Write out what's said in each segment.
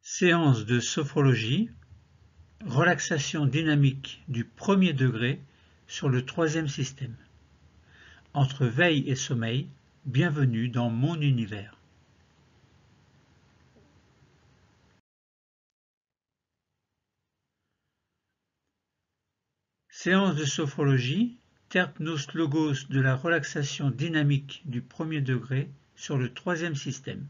Séance de sophrologie, relaxation dynamique du premier degré sur le troisième système. Entre veille et sommeil, bienvenue dans mon univers. Séance de sophrologie, Terpnos Logos de la relaxation dynamique du premier degré sur le troisième système.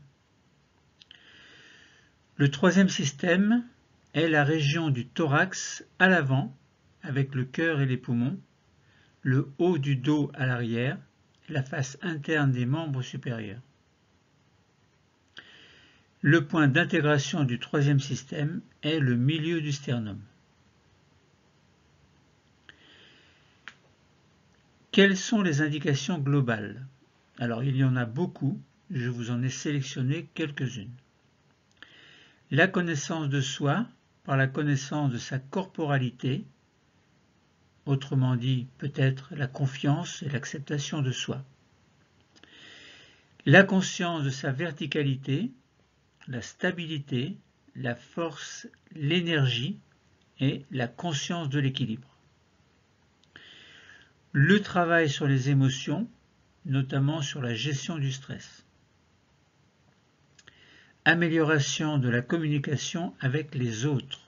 Le troisième système est la région du thorax à l'avant, avec le cœur et les poumons, le haut du dos à l'arrière, la face interne des membres supérieurs. Le point d'intégration du troisième système est le milieu du sternum. Quelles sont les indications globales? Alors, il y en a beaucoup, je vous en ai sélectionné quelques-unes. La connaissance de soi par la connaissance de sa corporalité, autrement dit peut-être la confiance et l'acceptation de soi. La conscience de sa verticalité, la stabilité, la force, l'énergie et la conscience de l'équilibre. Le travail sur les émotions, notamment sur la gestion du stress. Amélioration de la communication avec les autres.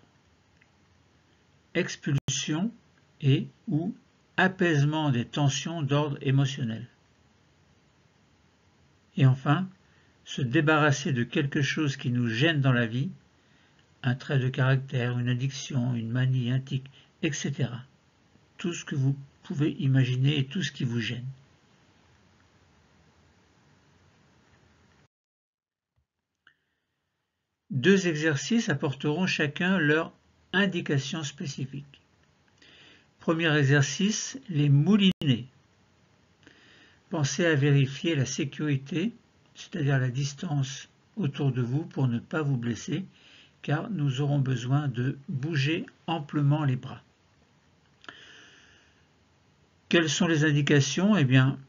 Expulsion et ou apaisement des tensions d'ordre émotionnel. Et enfin, se débarrasser de quelque chose qui nous gêne dans la vie, un trait de caractère, une addiction, une manie, un tic, etc. Tout ce que vous pouvez imaginer et tout ce qui vous gêne. Deux exercices apporteront chacun leur indication spécifique. Premier exercice, les moulinets. Pensez à vérifier la sécurité, c'est-à-dire la distance autour de vous pour ne pas vous blesser, car nous aurons besoin de bouger amplement les bras. Quelles sont les indications? Eh bien,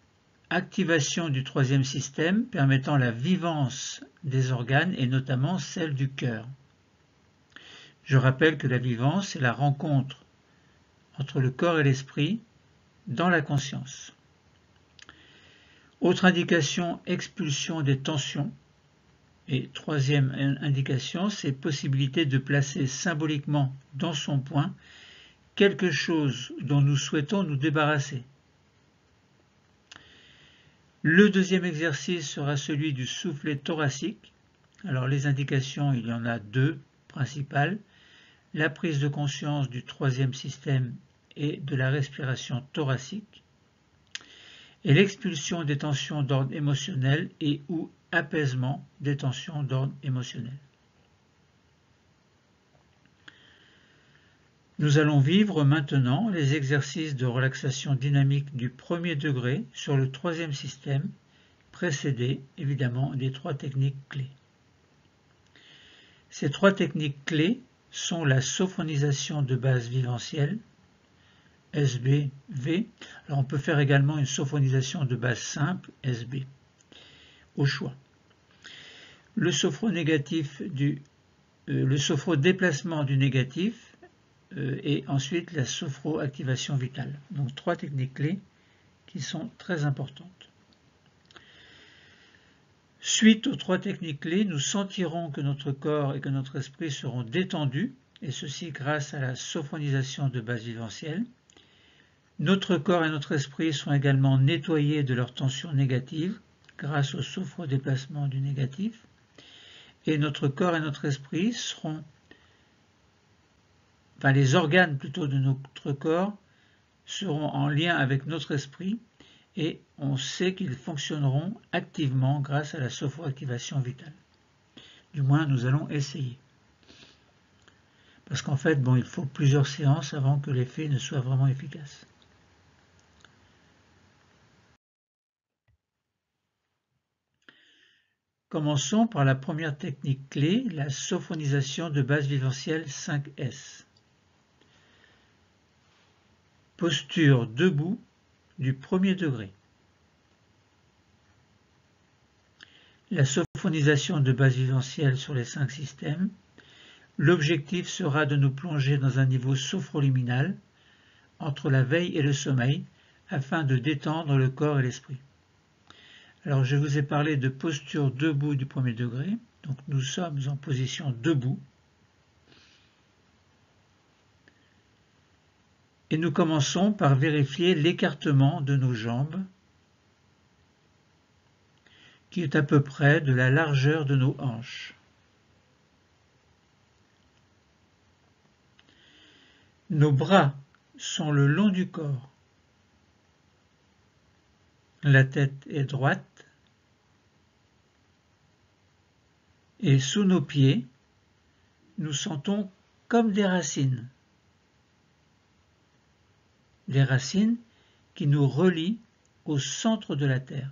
activation du troisième système permettant la vivance des organes et notamment celle du cœur. Je rappelle que la vivance est la rencontre entre le corps et l'esprit dans la conscience. Autre indication, expulsion des tensions. Et troisième indication, c'est possibilité de placer symboliquement dans son poing quelque chose dont nous souhaitons nous débarrasser. Le deuxième exercice sera celui du soufflet thoracique. Alors les indications, il y en a deux principales. La prise de conscience du troisième système et de la respiration thoracique. Et l'expulsion des tensions d'ordre émotionnel et ou apaisement des tensions d'ordre émotionnel. Nous allons vivre maintenant les exercices de relaxation dynamique du premier degré sur le troisième système, précédés évidemment des trois techniques clés. Ces trois techniques clés sont la sophronisation de base vivencielle, SB-V. Alors on peut faire également une sophronisation de base simple, SB, au choix. Le sophrodéplacement du négatif, et ensuite la sophroactivation vitale. Donc trois techniques clés qui sont très importantes. Suite aux trois techniques clés, nous sentirons que notre corps et que notre esprit seront détendus, et ceci grâce à la sophronisation de base vivencielle. Notre corps et notre esprit sont également nettoyés de leurs tensions négatives grâce au sophrodéplacement du négatif. Et notre corps et notre esprit seront les organes plutôt de notre corps seront en lien avec notre esprit et on sait qu'ils fonctionneront activement grâce à la sophroactivation vitale. Du moins, nous allons essayer. Parce qu'en fait, il faut plusieurs séances avant que l'effet ne soit vraiment efficace. Commençons par la première technique clé, la sophronisation de base vivencielle 5S. Posture debout du premier degré. La sophronisation de base vivencielle sur les 5 systèmes L'objectif sera de nous plonger dans un niveau sophroliminal entre la veille et le sommeil afin de détendre le corps et l'esprit. Alors je vous ai parlé de posture debout du premier degré, donc nous sommes en position debout. Et nous commençons par vérifier l'écartement de nos jambes, qui est à peu près de la largeur de nos hanches. Nos bras sont le long du corps. La tête est droite. Et sous nos pieds, nous sentons comme des racines. Des racines qui nous relient au centre de la Terre.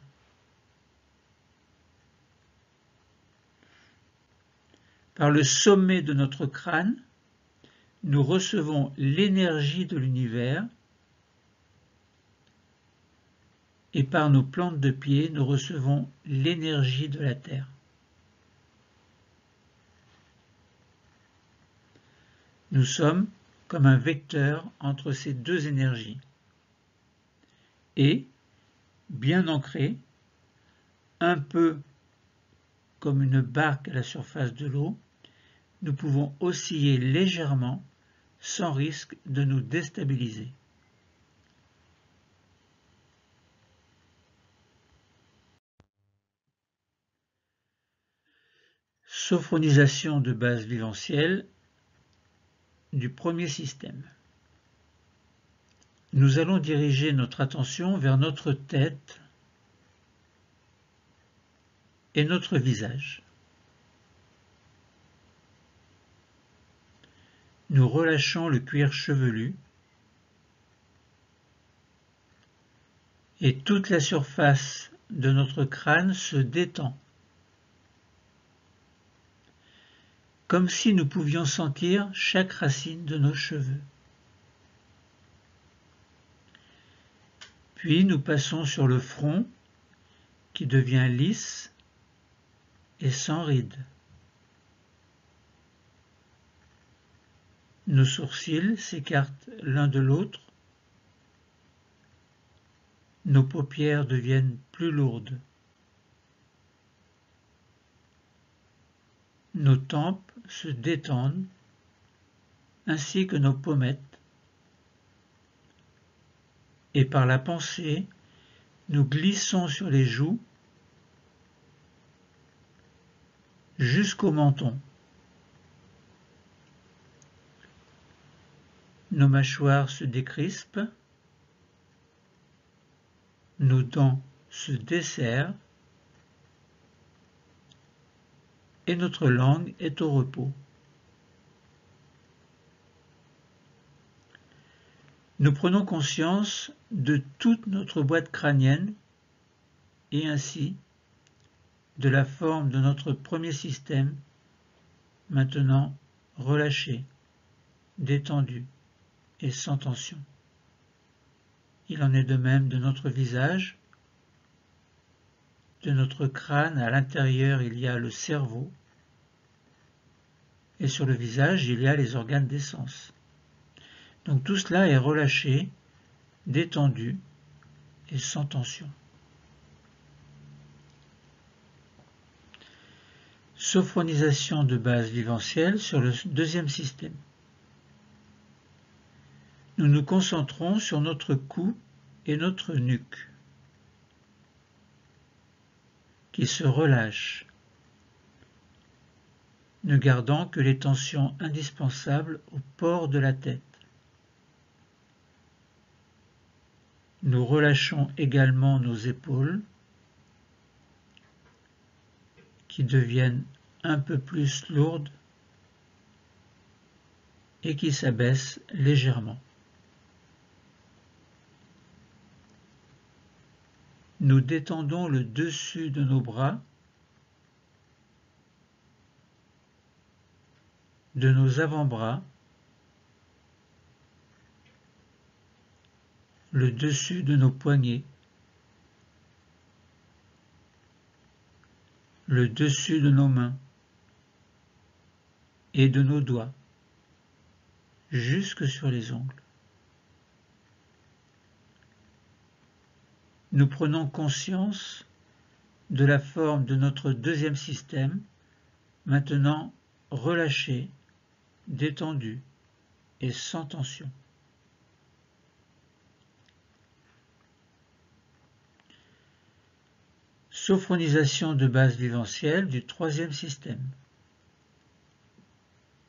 Par le sommet de notre crâne, nous recevons l'énergie de l'univers et par nos plantes de pied, nous recevons l'énergie de la Terre. Nous sommes comme un vecteur entre ces deux énergies. Et, bien ancrés, un peu comme une barque à la surface de l'eau, nous pouvons osciller légèrement sans risque de nous déstabiliser. Sophronisation de base viventielle du premier système. Nous allons diriger notre attention vers notre tête et notre visage. Nous relâchons le cuir chevelu et toute la surface de notre crâne se détend, comme si nous pouvions sentir chaque racine de nos cheveux. Puis nous passons sur le front qui devient lisse et sans rides. Nos sourcils s'écartent l'un de l'autre. Nos paupières deviennent plus lourdes. Nos tempes se détendent, ainsi que nos pommettes. Et par la pensée, nous glissons sur les joues jusqu'au menton. Nos mâchoires se décrispent, nos dents se desserrent et notre langue est au repos. Nous prenons conscience de toute notre boîte crânienne et ainsi de la forme de notre premier système, maintenant relâché, détendu et sans tension. Il en est de même de notre visage, de notre crâne. À l'intérieur, il y a le cerveau et sur le visage, il y a les organes des sens. Donc tout cela est relâché, détendu et sans tension. Sophronisation de base viventielle sur le deuxième système. Nous nous concentrons sur notre cou et notre nuque, qui se relâchent, ne gardant que les tensions indispensables au port de la tête. Nous relâchons également nos épaules, qui deviennent un peu plus lourdes et qui s'abaissent légèrement. Nous détendons le dessus de nos bras, de nos avant-bras, le dessus de nos poignets, le dessus de nos mains et de nos doigts, jusque sur les ongles. Nous prenons conscience de la forme de notre deuxième système, maintenant relâché, détendu et sans tension. Sophronisation de base viventielle du troisième système.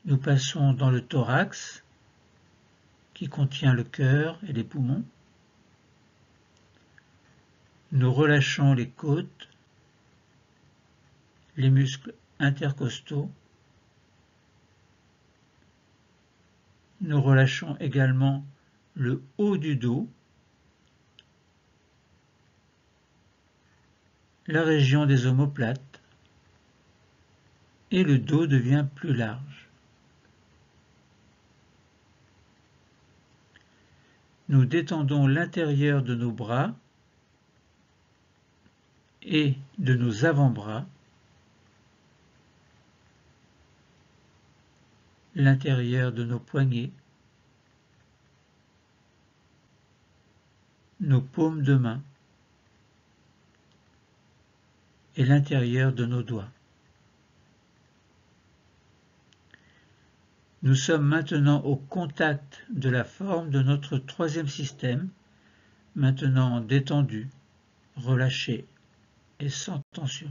Nous passons dans le thorax, qui contient le cœur et les poumons. Nous relâchons les côtes, les muscles intercostaux. Nous relâchons également le haut du dos, la région des omoplates, et le dos devient plus large. Nous détendons l'intérieur de nos bras et de nos avant-bras, l'intérieur de nos poignets, nos paumes de main et l'intérieur de nos doigts. Nous sommes maintenant au contact de la forme de notre troisième système, maintenant détendu, relâché et sans tension.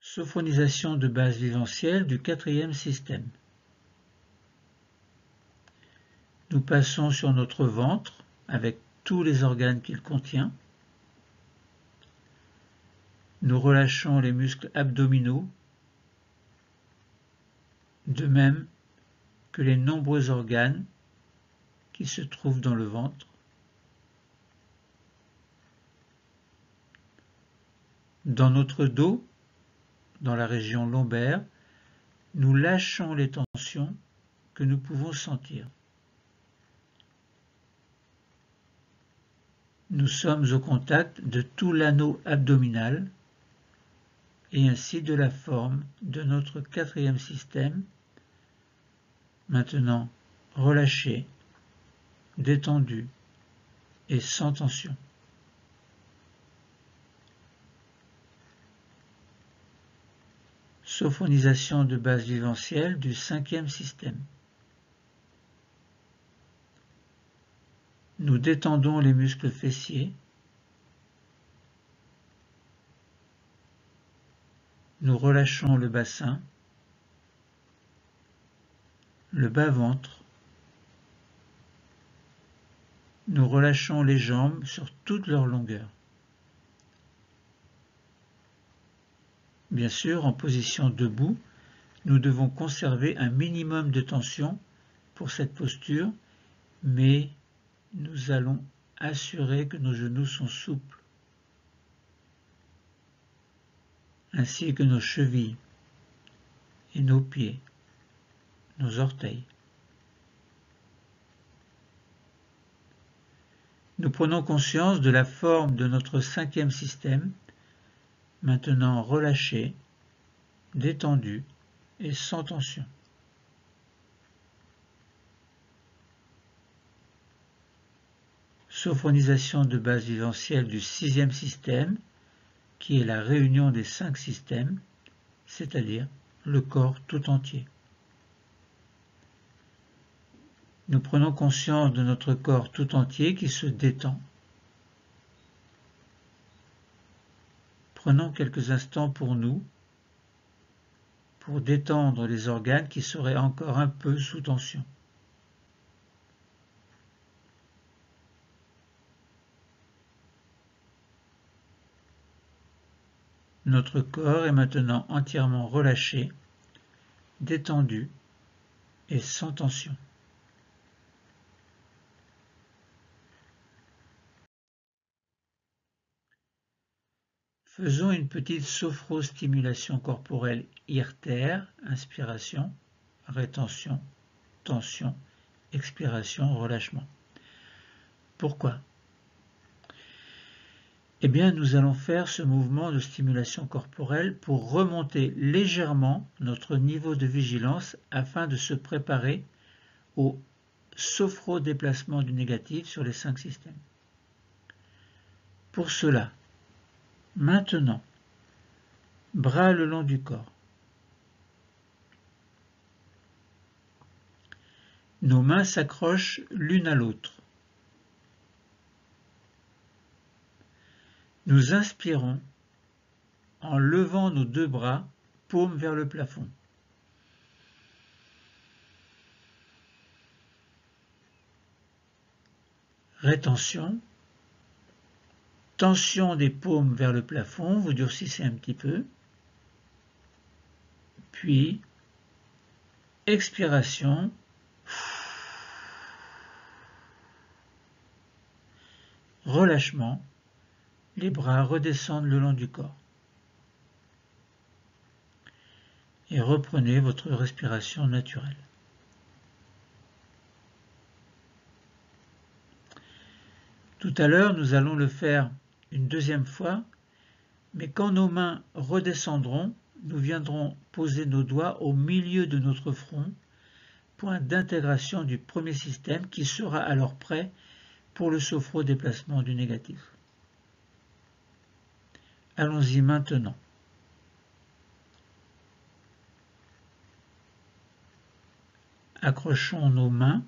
Sophronisation de base viventielle du quatrième système. Nous passons sur notre ventre avec tous les organes qu'il contient. Nous relâchons les muscles abdominaux, de même que les nombreux organes qui se trouvent dans le ventre. Dans notre dos, dans la région lombaire, nous lâchons les tensions que nous pouvons sentir. Nous sommes au contact de tout l'anneau abdominal et ainsi de la forme de notre quatrième système, maintenant relâché, détendu et sans tension. Sophronisation de base viventielle du cinquième système. Nous détendons les muscles fessiers. Nous relâchons le bassin, le bas-ventre. Nous relâchons les jambes sur toute leur longueur. Bien sûr, en position debout, nous devons conserver un minimum de tension pour cette posture, mais nous allons assurer que nos genoux sont souples, ainsi que nos chevilles et nos pieds, nos orteils. Nous prenons conscience de la forme de notre cinquième système, maintenant relâché, détendu et sans tension. Sophronisation de base viventielle du sixième système, qui est la réunion des 5 systèmes, c'est-à-dire le corps tout entier. Nous prenons conscience de notre corps tout entier qui se détend. Prenons quelques instants pour nous, pour détendre les organes qui seraient encore un peu sous tension. Notre corps est maintenant entièrement relâché, détendu et sans tension. Faisons une petite sophrostimulation corporelle IRTR, inspiration, rétention, tension, expiration, relâchement. Pourquoi? Eh bien, nous allons faire ce mouvement de stimulation corporelle pour remonter légèrement notre niveau de vigilance afin de se préparer au sophrodéplacement du négatif sur les 5 systèmes. Pour cela, maintenant, bras le long du corps. Nos mains s'accrochent l'une à l'autre. Nous inspirons en levant nos 2 bras, paumes vers le plafond. Rétention. Tension des paumes vers le plafond, vous durcissez un petit peu. Puis, expiration. Relâchement. Les bras redescendent le long du corps. Et reprenez votre respiration naturelle. Tout à l'heure, nous allons le faire une deuxième fois, mais quand nos mains redescendront, nous viendrons poser nos doigts au milieu de notre front, point d'intégration du premier système qui sera alors prêt pour le sophrodéplacement du négatif. Allons-y maintenant. Accrochons nos mains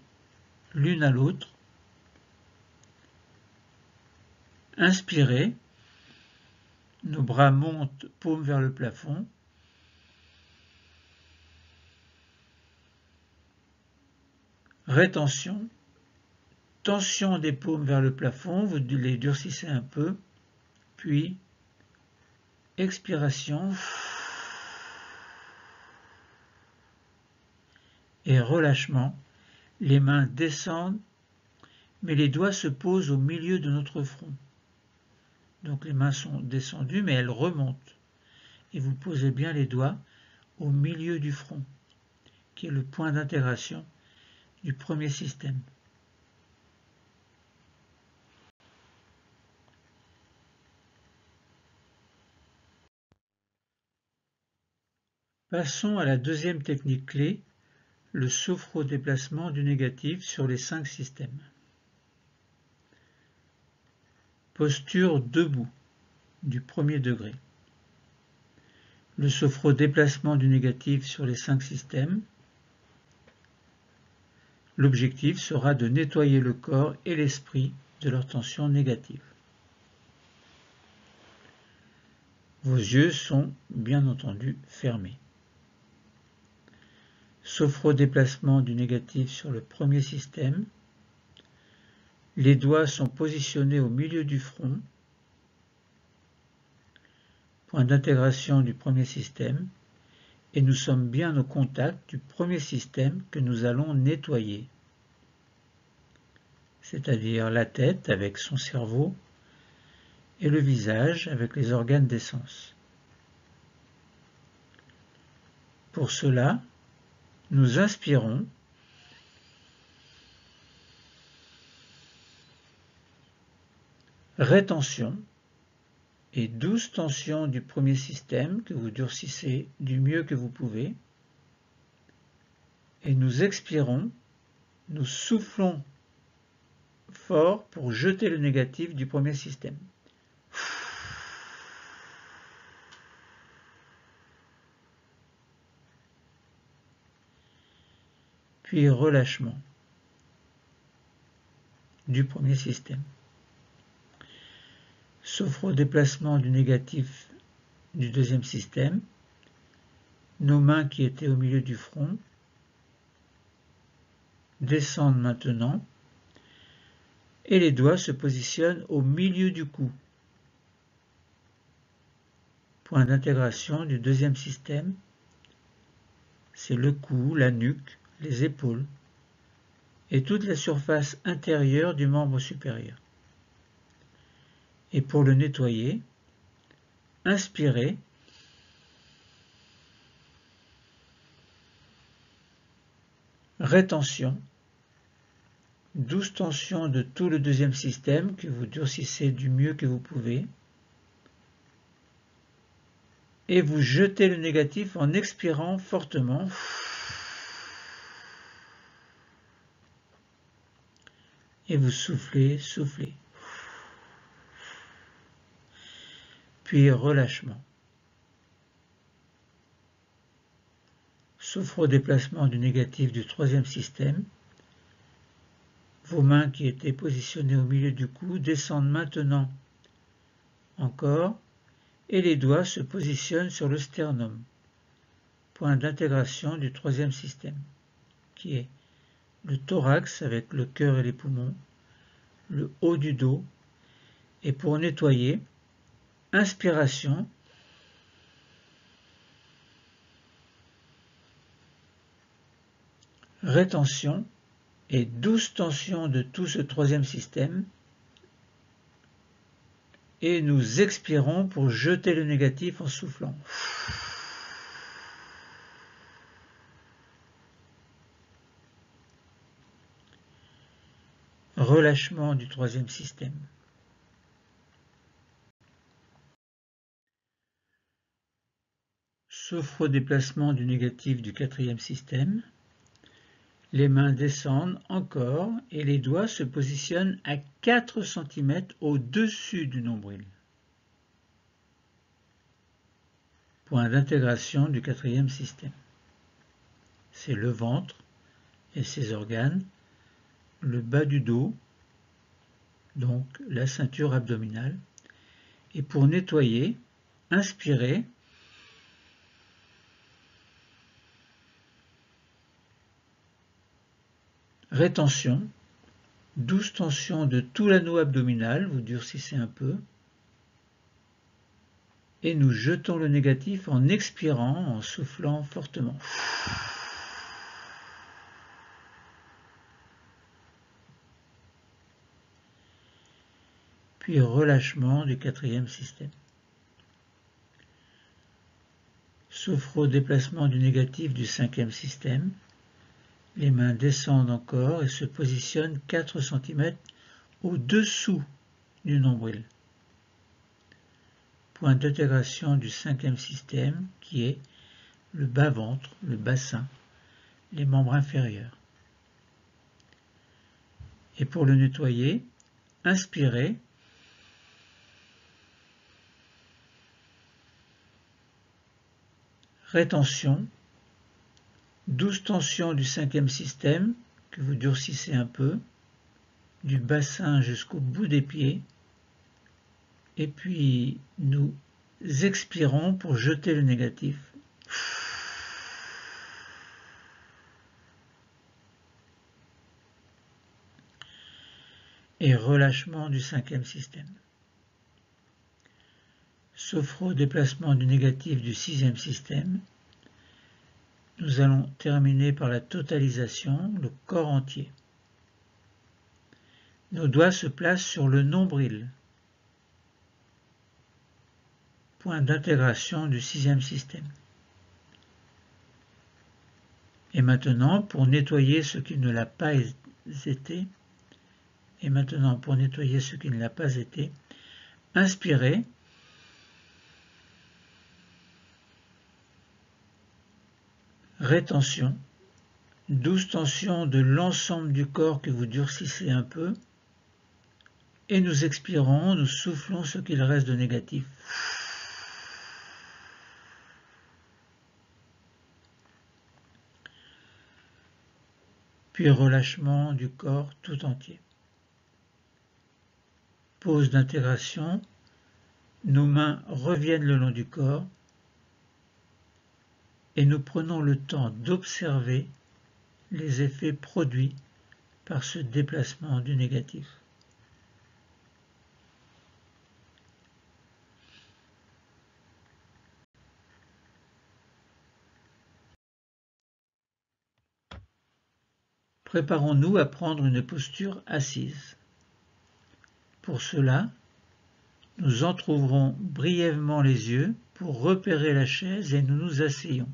l'une à l'autre. Inspirez. Nos bras montent, paumes vers le plafond. Rétention. Tension des paumes vers le plafond, vous les durcissez un peu. Puis, expiration. Et relâchement. Les mains descendent, mais les doigts se posent au milieu de notre front. Donc les mains sont descendues, mais elles remontent. Et vous posez bien les doigts au milieu du front, qui est le point d'intégration du premier système. Passons à la deuxième technique clé, le sophrodéplacement du négatif sur les 5 systèmes. Posture debout du premier degré. Le sophrodéplacement du négatif sur les 5 systèmes. L'objectif sera de nettoyer le corps et l'esprit de leur tension négative. Vos yeux sont bien entendu fermés. Sophrodéplacement du négatif sur le premier système. Les doigts sont positionnés au milieu du front. Point d'intégration du premier système. Et nous sommes bien au contact du premier système que nous allons nettoyer. C'est-à-dire la tête avec son cerveau et le visage avec les organes des sens. Pour cela, nous inspirons. Rétention et douce tension du premier système que vous durcissez du mieux que vous pouvez. Et nous expirons, nous soufflons fort pour jeter le négatif du premier système. Puis relâchement du premier système. Sophrodéplacement du négatif du deuxième système. Nos mains qui étaient au milieu du front descendent maintenant et les doigts se positionnent au milieu du cou. Point d'intégration du deuxième système, c'est le cou, la nuque, les épaules et toute la surface intérieure du membre supérieur. Et pour le nettoyer, inspirez. Rétention, douce tension de tout le deuxième système que vous durcissez du mieux que vous pouvez. et vous jetez le négatif en expirant fortement. Et vous soufflez, soufflez. Puis relâchement. Sophro-déplacement du négatif du troisième système. Vos mains qui étaient positionnées au milieu du cou descendent maintenant encore et les doigts se positionnent sur le sternum, point d'intégration du troisième système, qui est le thorax avec le cœur et les poumons, le haut du dos, et pour nettoyer, inspiration, rétention et douce tension de tout ce troisième système, et nous expirons pour jeter le négatif en soufflant. Relâchement du troisième système. Sophro-déplacement du négatif du quatrième système. Les mains descendent encore et les doigts se positionnent à 4 cm au-dessus du nombril. Point d'intégration du quatrième système. C'est le ventre et ses organes, le bas du dos, donc la ceinture abdominale. Et pour nettoyer, inspirez, rétention, douce tension de tout l'anneau abdominal, vous durcissez un peu, et nous jetons le négatif en expirant, en soufflant fortement. Puis relâchement du quatrième système. Sophro-déplacement du négatif du cinquième système. Les mains descendent encore et se positionnent 4 cm au-dessous du nombril. Point d'intégration du cinquième système qui est le bas-ventre, le bassin, les membres inférieurs. Et pour le nettoyer, inspirez, rétention, douce tension du cinquième système que vous durcissez un peu, du bassin jusqu'au bout des pieds, et puis nous expirons pour jeter le négatif. Et relâchement du cinquième système. Sophro-déplacement du négatif du sixième système. Nous allons terminer par la totalisation, le corps entier. Nos doigts se placent sur le nombril, point d'intégration du sixième système. Et maintenant, pour nettoyer ce qui ne l'a pas été, inspirez, rétention, douce tension de l'ensemble du corps que vous durcissez un peu, et nous expirons, nous soufflons ce qu'il reste de négatif. Puis relâchement du corps tout entier. Pause d'intégration, nos mains reviennent le long du corps et nous prenons le temps d'observer les effets produits par ce déplacement du négatif. Préparons-nous à prendre une posture assise. Pour cela, nous entr'ouvrons brièvement les yeux pour repérer la chaise et nous nous asseyons.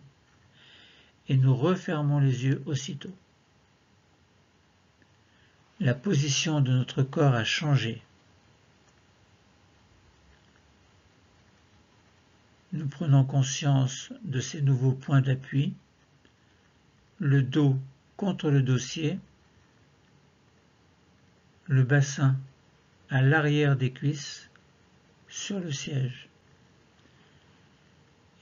Et nous refermons les yeux aussitôt. La position de notre corps a changé. Nous prenons conscience de ces nouveaux points d'appui, le dos contre le dossier, le bassin à l'arrière des cuisses sur le siège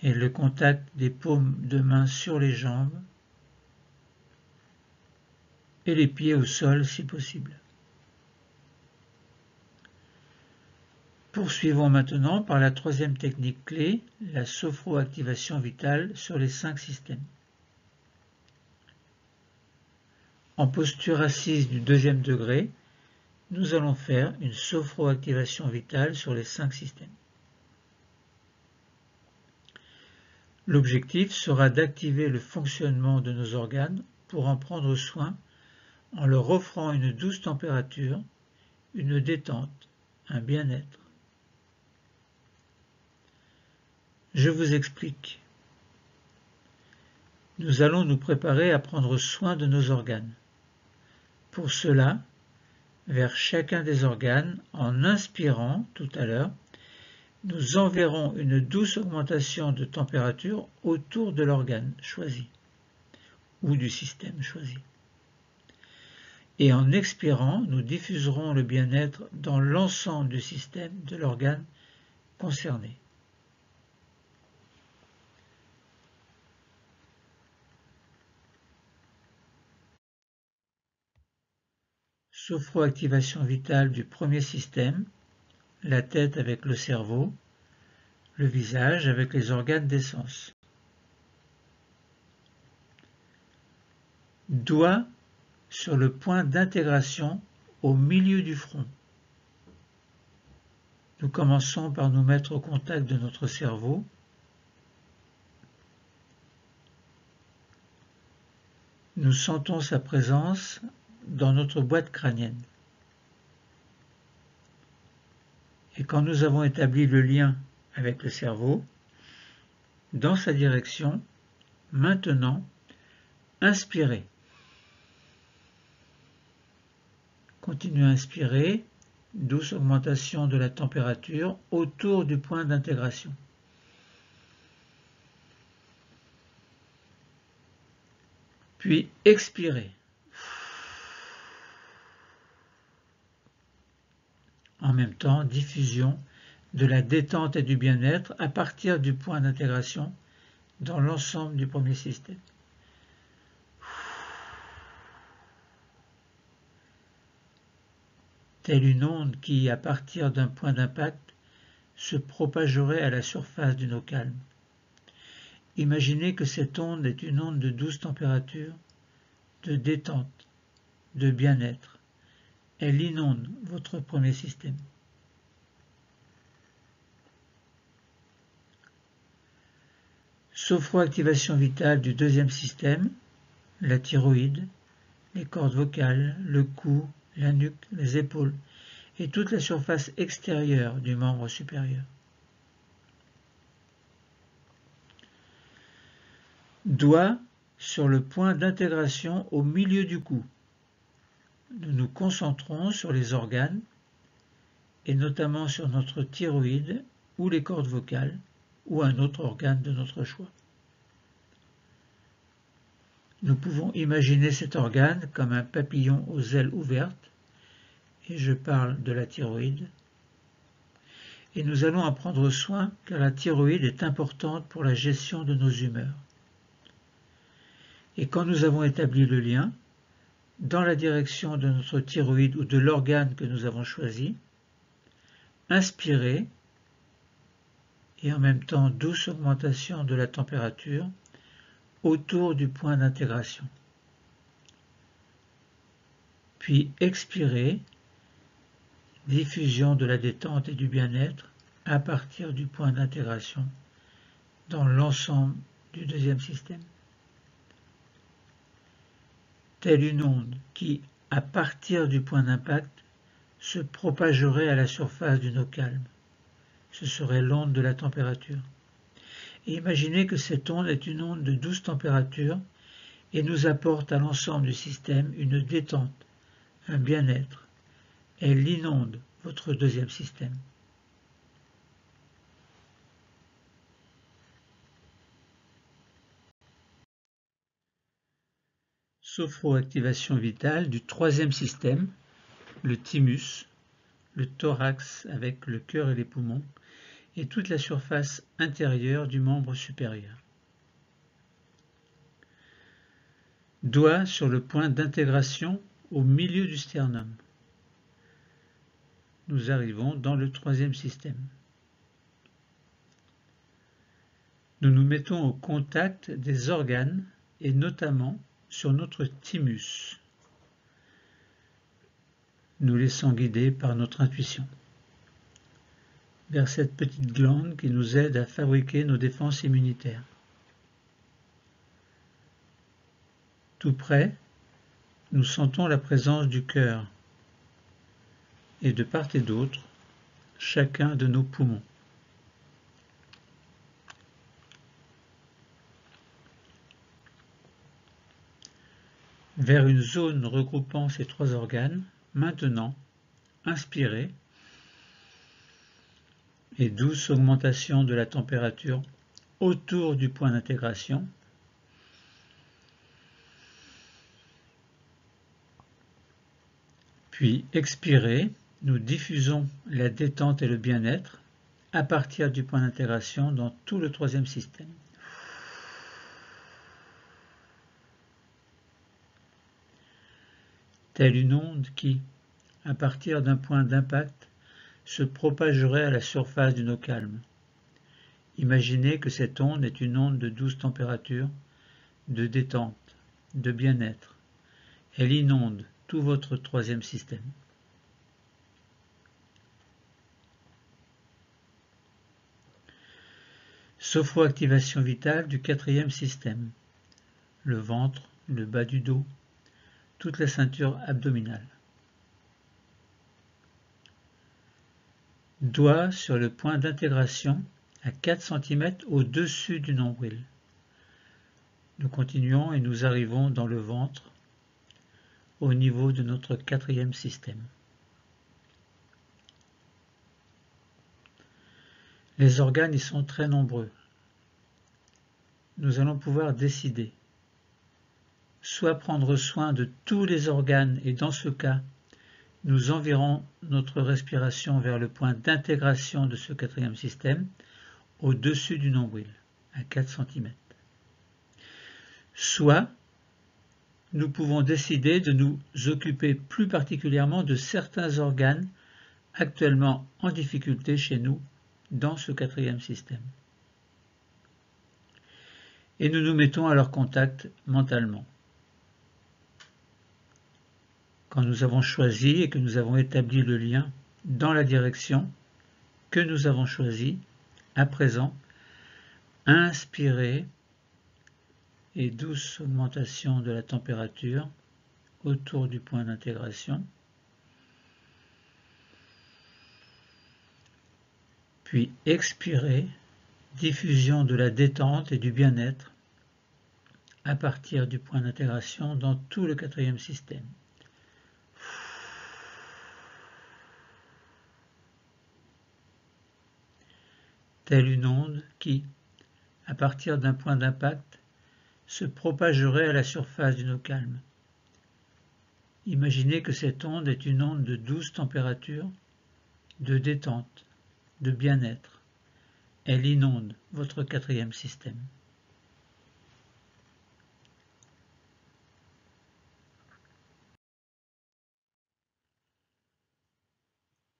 et le contact des paumes de main sur les jambes et les pieds au sol si possible. Poursuivons maintenant par la troisième technique clé, la sophroactivation vitale sur les 5 systèmes. En posture assise du deuxième degré, nous allons faire une sophroactivation vitale sur les 5 systèmes. L'objectif sera d'activer le fonctionnement de nos organes pour en prendre soin en leur offrant une douce température, une détente, un bien-être. Je vous explique. Nous allons nous préparer à prendre soin de nos organes. Pour cela, vers chacun des organes, en inspirant tout à l'heure, nous enverrons une douce augmentation de température autour de l'organe choisi ou du système choisi. Et en expirant, nous diffuserons le bien-être dans l'ensemble du système de l'organe concerné. Sophroactivation vitale du premier système, la tête avec le cerveau, le visage avec les organes des sens. Doigt sur le point d'intégration au milieu du front. Nous commençons par nous mettre au contact de notre cerveau. Nous sentons sa présence dans notre boîte crânienne. Et quand nous avons établi le lien avec le cerveau, dans sa direction, maintenant, inspirez. Continuez à inspirer, douce augmentation de la température autour du point d'intégration. Puis expirez. En même temps, diffusion de la détente et du bien-être à partir du point d'intégration dans l'ensemble du premier système. Telle une onde qui, à partir d'un point d'impact, se propagerait à la surface d'une eau calme. Imaginez que cette onde est une onde de douce température, de détente, de bien-être. Elle inonde votre premier système. Sophroactivation vitale du deuxième système, la thyroïde, les cordes vocales, le cou, la nuque, les épaules et toute la surface extérieure du membre supérieur. Doigt sur le point d'intégration au milieu du cou. Nous nous concentrons sur les organes et notamment sur notre thyroïde ou les cordes vocales ou un autre organe de notre choix. Nous pouvons imaginer cet organe comme un papillon aux ailes ouvertes, et je parle de la thyroïde, et nous allons en prendre soin car la thyroïde est importante pour la gestion de nos humeurs. Et quand nous avons établi le lien, dans la direction de notre thyroïde ou de l'organe que nous avons choisi, inspirez, et en même temps douce augmentation de la température autour du point d'intégration. Puis expirez, diffusion de la détente et du bien-être à partir du point d'intégration dans l'ensemble du deuxième système. Telle une onde qui, à partir du point d'impact, se propagerait à la surface d'une eau calme. Ce serait l'onde de la température. Et imaginez que cette onde est une onde de douce température et nous apporte à l'ensemble du système une détente, un bien-être. Elle inonde votre deuxième système. Sophroactivation vitale du troisième système, le thymus, le thorax avec le cœur et les poumons, et toute la surface intérieure du membre supérieur. Doigt sur le point d'intégration au milieu du sternum. Nous arrivons dans le troisième système. Nous nous mettons au contact des organes et notamment sur notre thymus. Nous laissons guider par notre intuition vers cette petite glande qui nous aide à fabriquer nos défenses immunitaires. Tout près, nous sentons la présence du cœur et de part et d'autre, chacun de nos poumons. Vers une zone regroupant ces trois organes, maintenant, inspirez et douce augmentation de la température autour du point d'intégration. Puis expirez, nous diffusons la détente et le bien-être à partir du point d'intégration dans tout le troisième système. Telle une onde qui, à partir d'un point d'impact, se propagerait à la surface d'une eau calme. Imaginez que cette onde est une onde de douce température, de détente, de bien-être. Elle inonde tout votre troisième système. Sophroactivation vitale du quatrième système. Le ventre, le bas du dos, toute la ceinture abdominale. Doigt sur le point d'intégration à 4 cm au-dessus du nombril. Nous continuons et nous arrivons dans le ventre, au niveau de notre quatrième système. Les organes y sont très nombreux. Nous allons pouvoir décider, soit prendre soin de tous les organes et dans ce cas, nous enverrons notre respiration vers le point d'intégration de ce quatrième système, au-dessus du nombril, à 4 cm. Soit, nous pouvons décider de nous occuper plus particulièrement de certains organes actuellement en difficulté chez nous dans ce quatrième système. Et nous nous mettons à leur contact mentalement. Quand nous avons choisi et que nous avons établi le lien dans la direction que nous avons choisie, à présent, inspirez et douce augmentation de la température autour du point d'intégration. Puis expirez, diffusion de la détente et du bien-être à partir du point d'intégration dans tout le quatrième système. Telle une onde qui, à partir d'un point d'impact, se propagerait à la surface d'une eau calme. Imaginez que cette onde est une onde de douce température, de détente, de bien-être. Elle inonde votre quatrième système.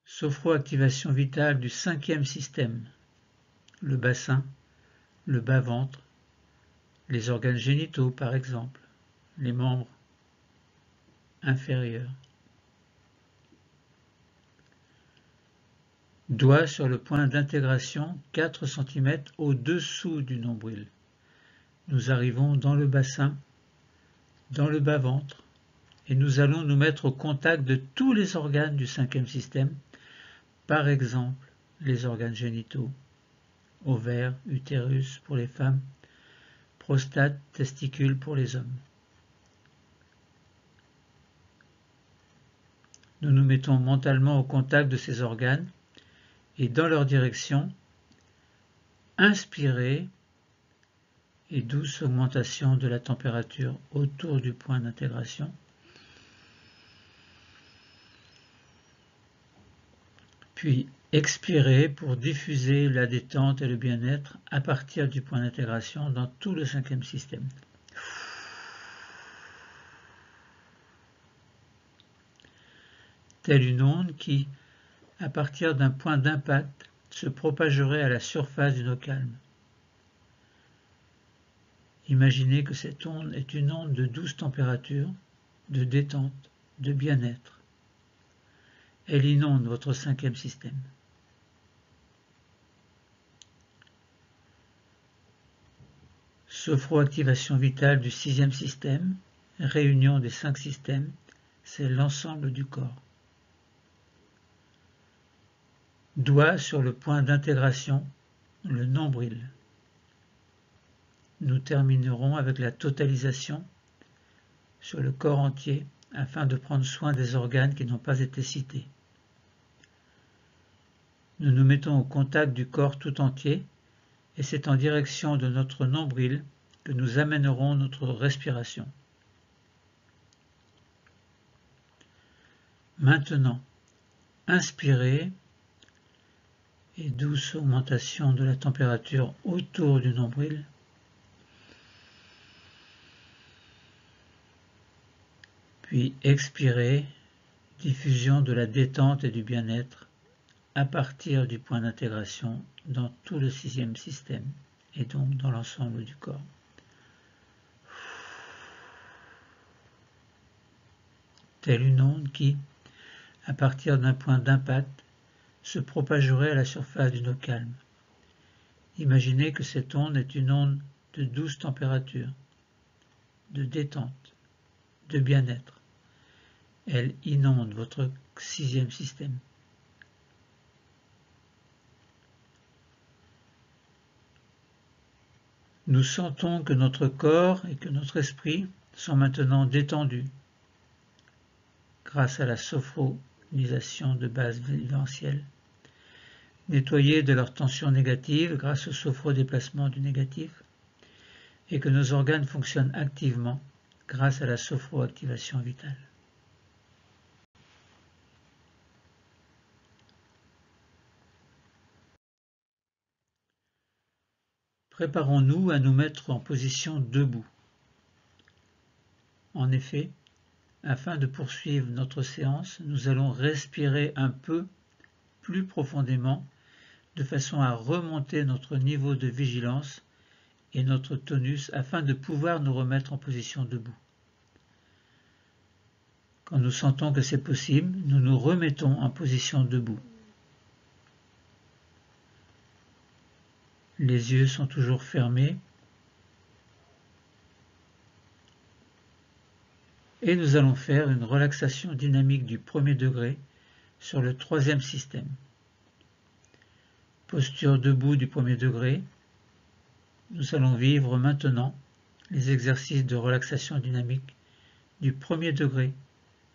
Sophroactivation vitale du cinquième système. Le bassin, le bas-ventre, les organes génitaux par exemple, les membres inférieurs. Doigt sur le point d'intégration 4 cm au-dessous du nombril. Nous arrivons dans le bassin, dans le bas-ventre, et nous allons nous mettre au contact de tous les organes du cinquième système, par exemple les organes génitaux, ovaires, utérus pour les femmes, prostate, testicules pour les hommes. Nous nous mettons mentalement au contact de ces organes et dans leur direction, inspirez et douce augmentation de la température autour du point d'intégration. Puis expirez pour diffuser la détente et le bien-être à partir du point d'intégration dans tout le cinquième système. Telle une onde qui, à partir d'un point d'impact, se propagerait à la surface d'une eau calme. Imaginez que cette onde est une onde de douce température, de détente, de bien-être. Elle inonde votre cinquième système. Sophroactivation vitale du sixième système, réunion des 5 systèmes, c'est l'ensemble du corps. Doigt sur le point d'intégration, le nombril. Nous terminerons avec la totalisation sur le corps entier afin de prendre soin des organes qui n'ont pas été cités. Nous nous mettons au contact du corps tout entier et c'est en direction de notre nombril que nous amènerons notre respiration. Maintenant, inspirez et douce augmentation de la température autour du nombril. Puis expirez, diffusion de la détente et du bien-être à partir du point d'intégration dans tout le sixième système et donc dans l'ensemble du corps. Telle une onde qui, à partir d'un point d'impact, se propagerait à la surface d'une eau calme. Imaginez que cette onde est une onde de douce température, de détente, de bien-être. Elle inonde votre sixième système. Nous sentons que notre corps et que notre esprit sont maintenant détendus grâce à la sophronisation de base viventielle, nettoyés de leur tension négative grâce au sophrodéplacement du négatif, et que nos organes fonctionnent activement grâce à la sophroactivation vitale. Préparons-nous à nous mettre en position debout. En effet, afin de poursuivre notre séance, nous allons respirer un peu plus profondément de façon à remonter notre niveau de vigilance et notre tonus afin de pouvoir nous remettre en position debout. Quand nous sentons que c'est possible, nous nous remettons en position debout. Les yeux sont toujours fermés et nous allons faire une relaxation dynamique du premier degré sur le troisième système. Posture debout du premier degré. Nous allons vivre maintenant les exercices de relaxation dynamique du premier degré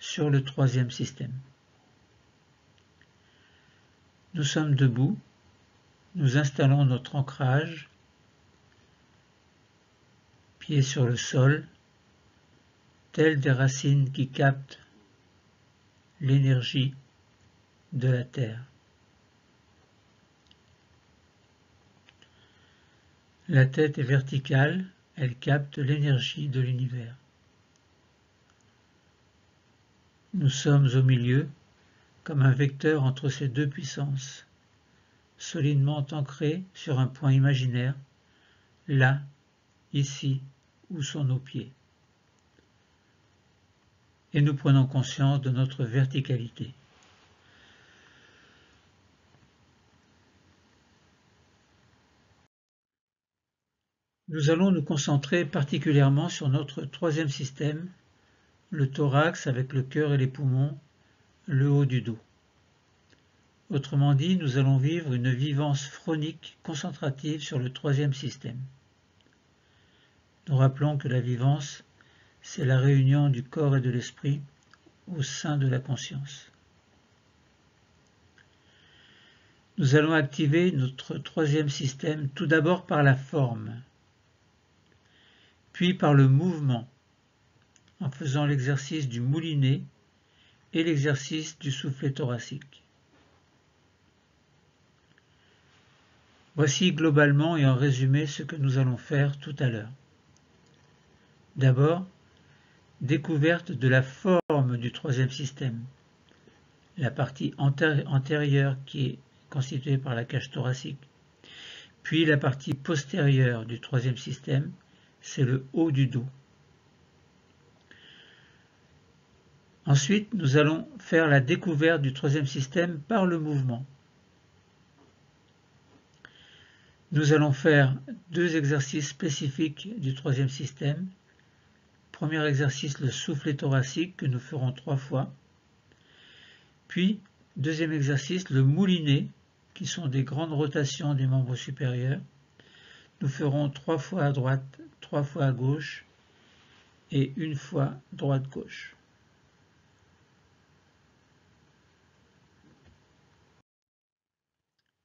sur le troisième système. Nous sommes debout. Nous installons notre ancrage, pieds sur le sol, tels des racines qui captent l'énergie de la terre. La tête est verticale, elle capte l'énergie de l'univers. Nous sommes au milieu, comme un vecteur entre ces deux puissances, solidement ancré sur un point imaginaire, là, ici, où sont nos pieds. Et nous prenons conscience de notre verticalité. Nous allons nous concentrer particulièrement sur notre troisième système, le thorax avec le cœur et les poumons, le haut du dos. Autrement dit, nous allons vivre une vivance phronique concentrative sur le troisième système. Nous rappelons que la vivance, c'est la réunion du corps et de l'esprit au sein de la conscience. Nous allons activer notre troisième système tout d'abord par la forme. puis par le mouvement, en faisant l'exercice du moulinet et l'exercice du soufflet thoracique. Voici globalement et en résumé ce que nous allons faire tout à l'heure. D'abord, découverte de la forme du troisième système, la partie antérieure qui est constituée par la cage thoracique, puis la partie postérieure du troisième système, c'est le haut du dos. Ensuite, nous allons faire la découverte du troisième système par le mouvement. Nous allons faire 2 exercices spécifiques du troisième système. Premier exercice, le soufflet thoracique, que nous ferons 3 fois. Puis, deuxième exercice, le moulinet, qui sont des grandes rotations des membres supérieurs. Nous ferons 3 fois à droite, 3 fois à gauche et 1 fois droite-gauche.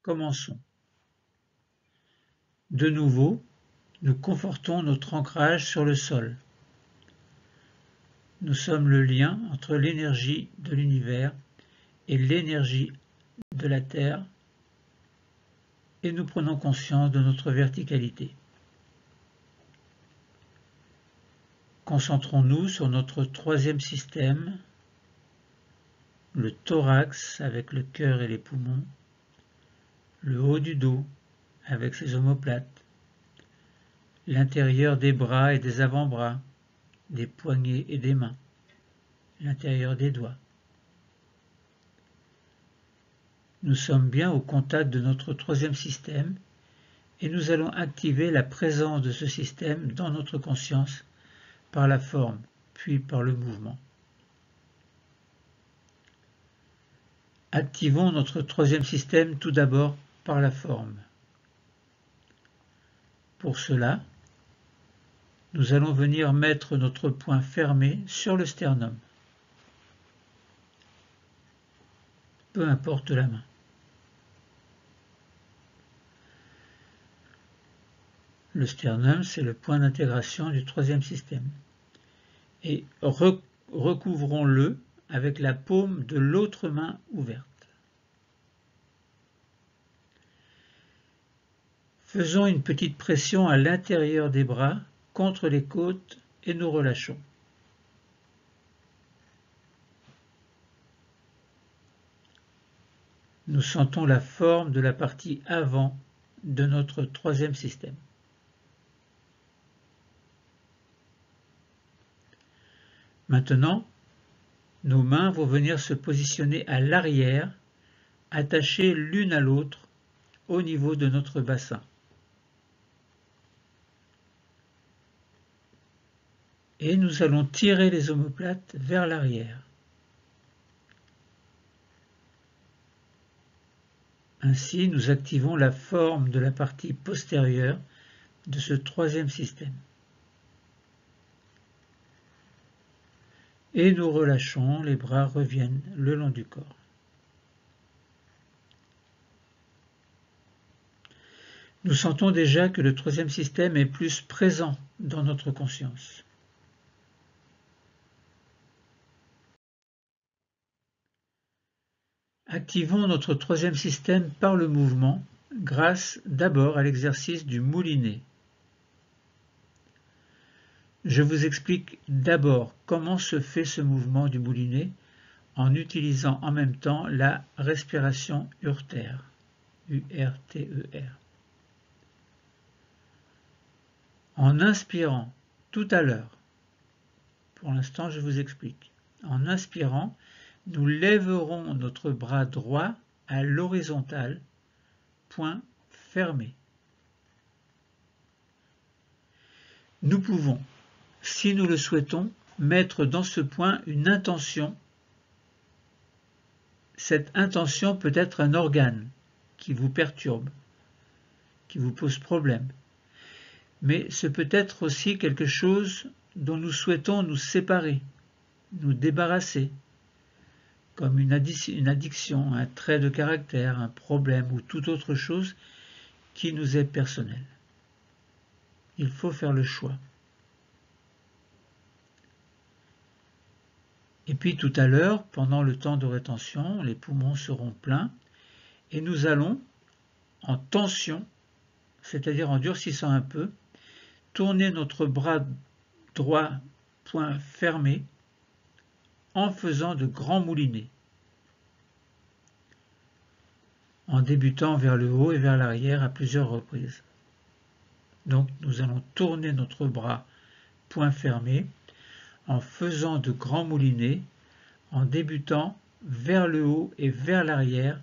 Commençons. De nouveau, nous confortons notre ancrage sur le sol. Nous sommes le lien entre l'énergie de l'univers et l'énergie de la Terre, et nous prenons conscience de notre verticalité. Concentrons-nous sur notre troisième système, le thorax avec le cœur et les poumons, le haut du dos avec ses omoplates, l'intérieur des bras et des avant-bras, des poignets et des mains, l'intérieur des doigts. Nous sommes bien au contact de notre troisième système et nous allons activer la présence de ce système dans notre conscience par la forme, puis par le mouvement. Activons notre troisième système tout d'abord par la forme. Pour cela, nous allons venir mettre notre poing fermé sur le sternum. Peu importe la main. Le sternum, c'est le point d'intégration du troisième système. Et recouvrons-le avec la paume de l'autre main ouverte. Faisons une petite pression à l'intérieur des bras contre les côtes et nous relâchons. Nous sentons la forme de la partie avant de notre troisième système. Maintenant, nos mains vont venir se positionner à l'arrière, attachées l'une à l'autre au niveau de notre bassin. Et nous allons tirer les omoplates vers l'arrière. Ainsi, nous activons la forme de la partie postérieure de ce troisième système. Et nous relâchons, les bras reviennent le long du corps. Nous sentons déjà que le troisième système est plus présent dans notre conscience. Activons notre troisième système par le mouvement, grâce d'abord à l'exercice du moulinet. Je vous explique d'abord comment se fait ce mouvement du moulinet en utilisant en même temps la respiration urtère, U-R-T-E-R. En inspirant tout à l'heure, pour l'instant je vous explique, en inspirant, nous lèverons notre bras droit à l'horizontale, poing fermé. Nous pouvons, si nous le souhaitons, mettre dans ce point une intention. Cette intention peut être un organe qui vous perturbe, qui vous pose problème. Mais ce peut être aussi quelque chose dont nous souhaitons nous séparer, nous débarrasser, comme une addiction, un trait de caractère, un problème ou toute autre chose qui nous est personnel. Il faut faire le choix. Et puis tout à l'heure, pendant le temps de rétention, les poumons seront pleins et nous allons, en tension, c'est-à-dire en durcissant un peu, tourner notre bras droit poing fermé en faisant de grands moulinets, en débutant vers le haut et vers l'arrière à plusieurs reprises. Donc nous allons tourner notre bras poing fermé en faisant de grands moulinets, en débutant vers le haut et vers l'arrière,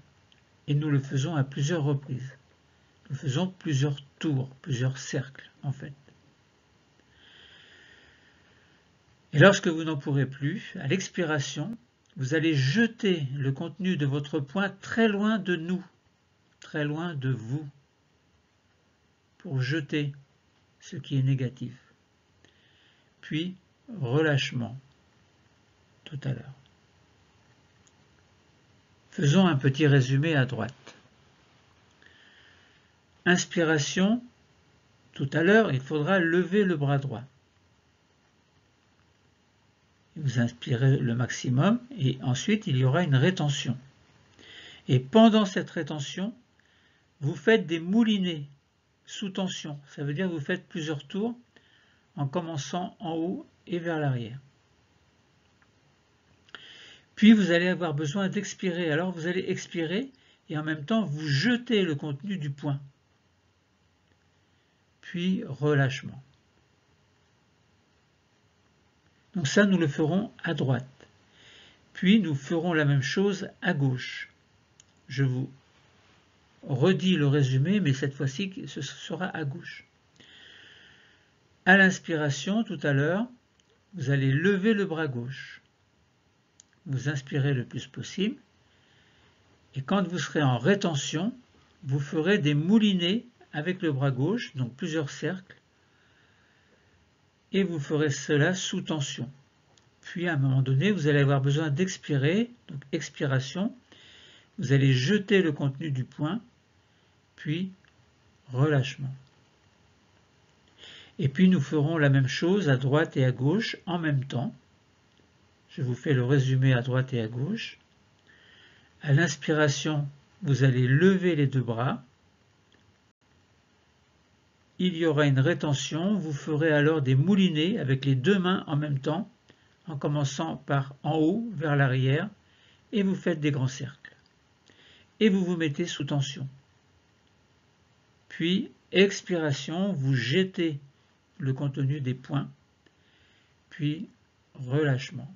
et nous le faisons à plusieurs reprises. Nous faisons plusieurs tours, plusieurs cercles en fait. Et lorsque vous n'en pourrez plus, à l'expiration, vous allez jeter le contenu de votre poing très loin de nous, très loin de vous, pour jeter ce qui est négatif. Puis, relâchement, tout à l'heure. Faisons un petit résumé à droite. Inspiration, tout à l'heure, il faudra lever le bras droit. Vous inspirez le maximum et ensuite il y aura une rétention. Et pendant cette rétention, vous faites des moulinets sous tension. Ça veut dire que vous faites plusieurs tours en commençant en haut et vers l'arrière. Puis vous allez avoir besoin d'expirer. Alors vous allez expirer et en même temps vous jetez le contenu du poing. Puis relâchement. Donc ça, nous le ferons à droite. Puis nous ferons la même chose à gauche. Je vous redis le résumé, mais cette fois-ci, ce sera à gauche. À l'inspiration, tout à l'heure, vous allez lever le bras gauche. Vous inspirez le plus possible. Et quand vous serez en rétention, vous ferez des moulinets avec le bras gauche, donc plusieurs cercles. Et vous ferez cela sous tension. Puis à un moment donné, vous allez avoir besoin d'expirer, donc expiration. Vous allez jeter le contenu du poing, puis relâchement. Et puis nous ferons la même chose à droite et à gauche en même temps. Je vous fais le résumé à droite et à gauche. À l'inspiration, vous allez lever les deux bras. Il y aura une rétention, vous ferez alors des moulinets avec les deux mains en même temps, en commençant par en haut vers l'arrière, et vous faites des grands cercles. Et vous vous mettez sous tension. Puis, expiration, vous jetez le contenu des poings, puis relâchement.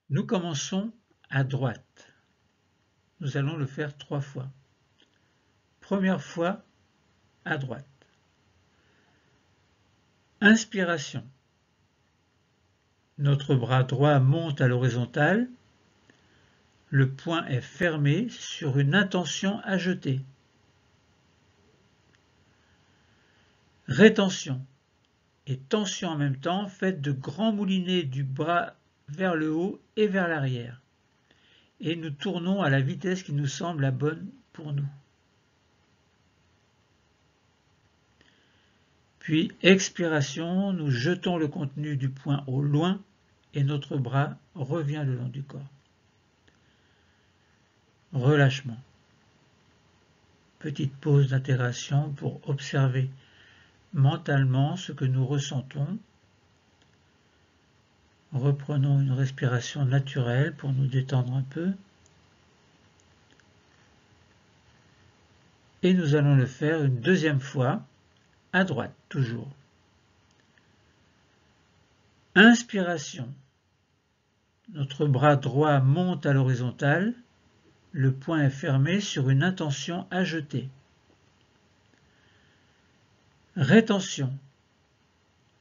Nous commençons à droite. Nous allons le faire 3 fois. Première fois, à droite. Inspiration. Notre bras droit monte à l'horizontale. Le poing est fermé sur une intention à jeter. Rétention et tension en même temps, faites de grands moulinets du bras vers le haut et vers l'arrière. Et nous tournons à la vitesse qui nous semble la bonne pour nous. Puis, expiration, nous jetons le contenu du poing au loin et notre bras revient le long du corps. Relâchement. Petite pause d'intégration pour observer mentalement ce que nous ressentons. Reprenons une respiration naturelle pour nous détendre un peu. Et nous allons le faire une deuxième fois, à droite toujours. Inspiration. Notre bras droit monte à l'horizontale. Le poing est fermé sur une intention à jeter. Rétention.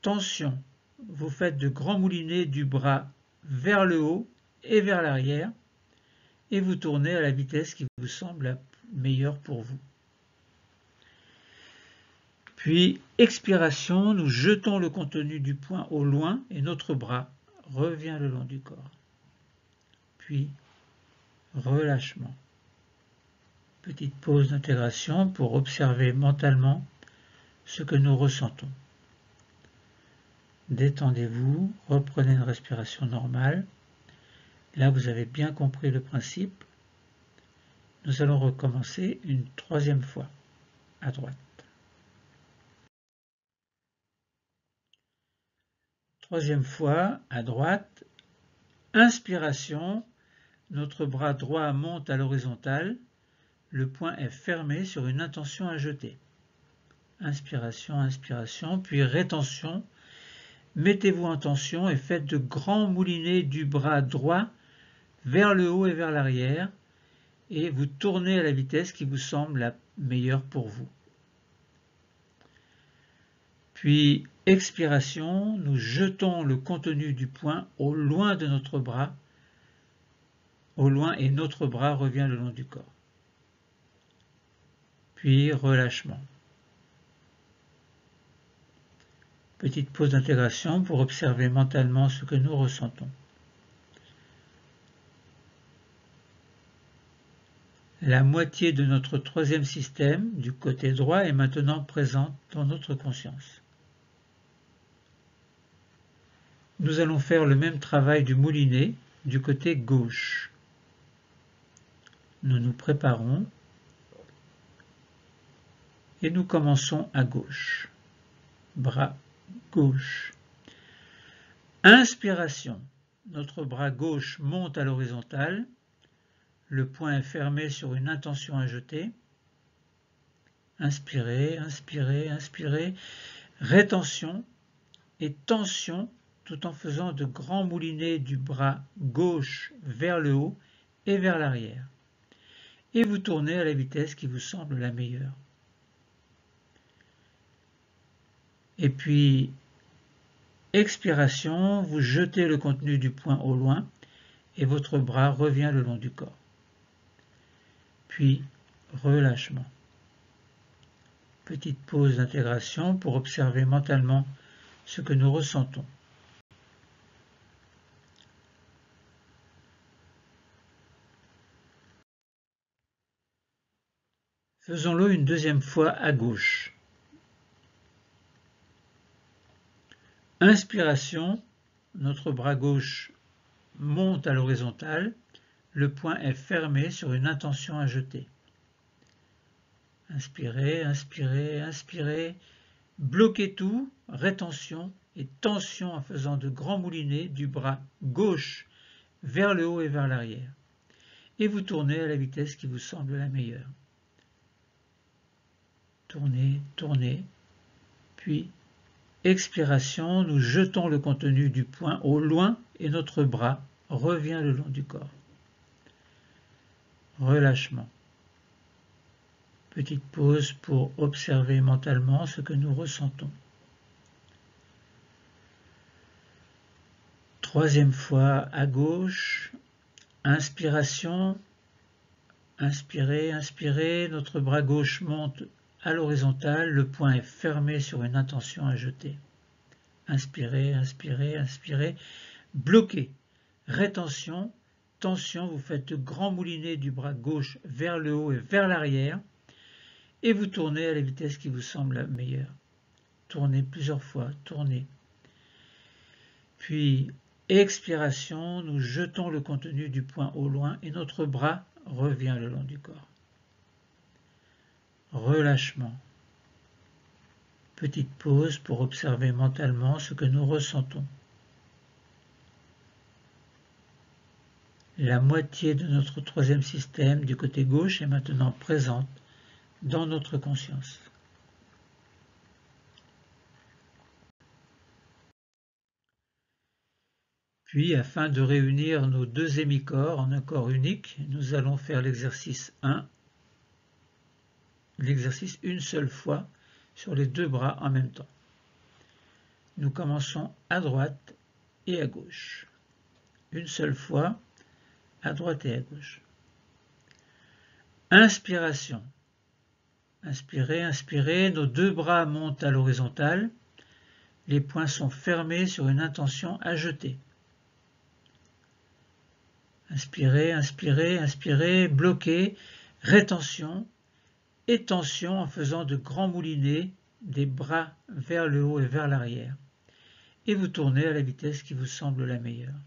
Tension. Vous faites de grands moulinets du bras vers le haut et vers l'arrière et vous tournez à la vitesse qui vous semble la meilleure pour vous. Puis, expiration, nous jetons le contenu du poing au loin et notre bras revient le long du corps. Puis, relâchement. Petite pause d'intégration pour observer mentalement ce que nous ressentons. Détendez-vous, reprenez une respiration normale. Là, vous avez bien compris le principe. Nous allons recommencer une troisième fois, à droite. Troisième fois, à droite. Inspiration, notre bras droit monte à l'horizontale. Le poing est fermé sur une intention à jeter. Inspiration, inspiration, puis rétention. Mettez-vous en tension et faites de grands moulinets du bras droit vers le haut et vers l'arrière. Et vous tournez à la vitesse qui vous semble la meilleure pour vous. Puis, expiration, nous jetons le contenu du poing au loin de notre bras, au loin et notre bras revient le long du corps. Puis, relâchement. Petite pause d'intégration pour observer mentalement ce que nous ressentons. La moitié de notre troisième système, du côté droit, est maintenant présente dans notre conscience. Nous allons faire le même travail du moulinet du côté gauche. Nous nous préparons et nous commençons à gauche. Bras gauche. Inspiration. Notre bras gauche monte à l'horizontale. Le poing est fermé sur une intention à jeter. Inspirez, inspirez, inspirez. Rétention et tension tout en faisant de grands moulinets du bras gauche vers le haut et vers l'arrière. Et vous tournez à la vitesse qui vous semble la meilleure. Et puis, expiration, vous jetez le contenu du poing au loin et votre bras revient le long du corps. Puis, relâchement. Petite pause d'intégration pour observer mentalement ce que nous ressentons. Faisons-le une deuxième fois à gauche. Inspiration, notre bras gauche monte à l'horizontale, le poing est fermé sur une intention à jeter. Inspirez, inspirez, inspirez, bloquez tout, rétention et tension en faisant de grands moulinets du bras gauche vers le haut et vers l'arrière. Et vous tournez à la vitesse qui vous semble la meilleure. Tournez, tournez, puis expiration, nous jetons le contenu du poing au loin et notre bras revient le long du corps. Relâchement. Petite pause pour observer mentalement ce que nous ressentons. Troisième fois à gauche. Inspiration. Inspirez, inspirez. Notre bras gauche monte à l'horizontale. Le poing est fermé sur une intention à jeter. Inspirez, inspirez, inspirez. Bloquez. Rétention. Tension. Vous faites de grands moulinets du bras gauche vers le haut et vers l'arrière. Et vous tournez à la vitesse qui vous semble la meilleure. Tournez plusieurs fois, tournez. Puis, expiration, nous jetons le contenu du poing au loin et notre bras revient le long du corps. Relâchement. Petite pause pour observer mentalement ce que nous ressentons. La moitié de notre troisième système du côté gauche est maintenant présente dans notre conscience. Puis, afin de réunir nos deux hémicorps en un corps unique, nous allons faire l'exercice 1, l'exercice une seule fois sur les deux bras en même temps. Nous commençons à droite et à gauche. Une seule fois, à droite et à gauche. Inspiration. Inspirez, inspirez, nos deux bras montent à l'horizontale. Les poings sont fermés sur une intention à jeter. Inspirez, inspirez, inspirez, bloquez, rétention et tension en faisant de grands moulinets des bras vers le haut et vers l'arrière, et vous tournez à la vitesse qui vous semble la meilleure.